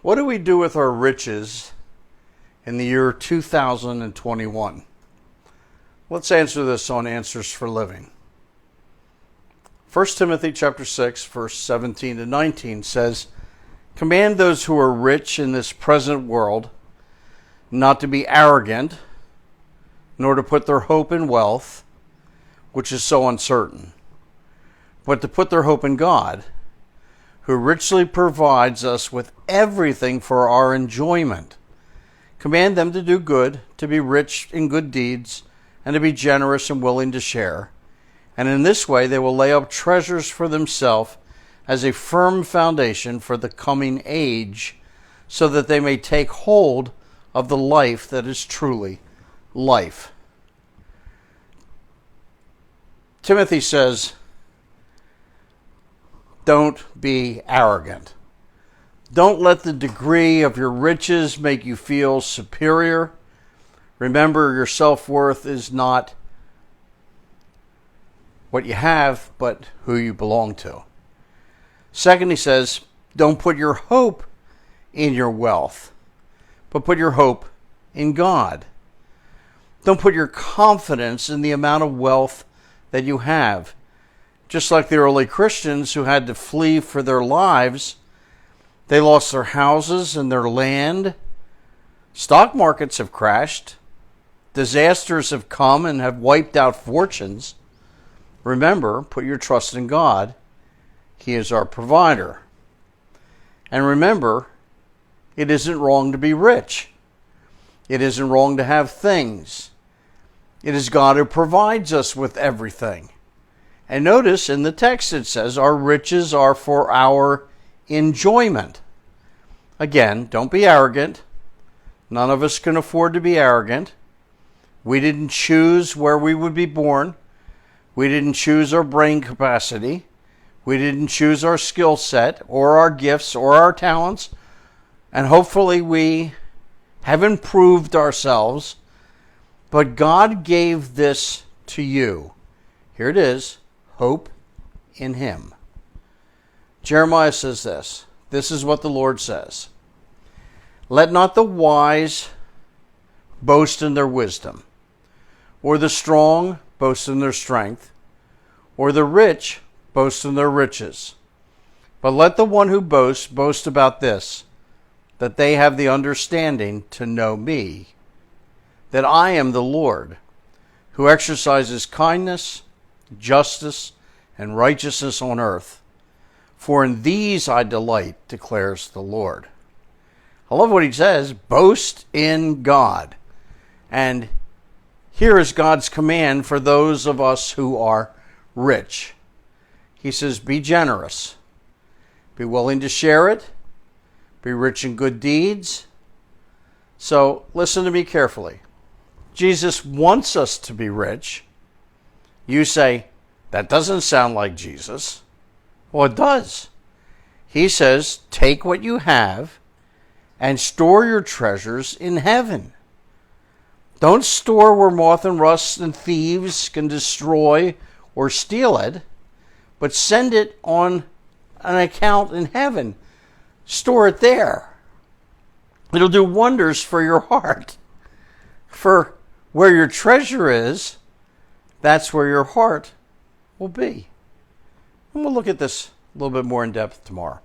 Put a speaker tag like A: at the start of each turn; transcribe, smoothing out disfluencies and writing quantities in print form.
A: What do we do with our riches in the year 2021? Let's answer this on Answers for Living. 1 Timothy chapter 6, verse 17 to 19 says, "Command those who are rich in this present world not to be arrogant, nor to put their hope in wealth, which is so uncertain, but to put their hope in God, who richly provides us with everything for our enjoyment. Command them to do good, to be rich in good deeds, and to be generous and willing to share. And in this way they will lay up treasures for themselves as a firm foundation for the coming age, so that they may take hold of the life that is truly life." Timothy says, don't be arrogant. Don't let the degree of your riches make you feel superior. Remember, your self-worth is not what you have, but who you belong to. Second, he says, don't put your hope in your wealth, but put your hope in God. Don't put your confidence in the amount of wealth that you have. Just like the early Christians who had to flee for their lives, they lost their houses and their land. Stock markets have crashed. Disasters have come and have wiped out fortunes. Remember, put your trust in God. He is our provider. And remember, it isn't wrong to be rich. It isn't wrong to have things. It is God who provides us with everything. And notice in the text it says our riches are for our enjoyment. Again, don't be arrogant. None of us can afford to be arrogant. We didn't choose where we would be born. We didn't choose our brain capacity. We didn't choose our skill set or our gifts or our talents. And hopefully we have improved ourselves. But God gave this to you. Here it is. Hope in Him. Jeremiah says this. This is what the Lord says. "Let not the wise boast in their wisdom, or the strong boast in their strength, or the rich boast in their riches. But let the one who boasts boast about this, that they have the understanding to know me, that I am the Lord, who exercises kindness, justice, and righteousness on earth. For in these I delight, declares the Lord." I love what he says, boast in God. And here is God's command for those of us who are rich. He says, be generous. Be willing to share it. Be rich in good deeds. So listen to me carefully. Jesus wants us to be rich. You say, that doesn't sound like Jesus. Well, it does. He says, take what you have and store your treasures in heaven. Don't store where moth and rust and thieves can destroy or steal it, but send it on an account in heaven. Store it there. It'll do wonders for your heart. For where your treasure is, that's where your heart will be. And we'll look at this a little bit more in depth tomorrow.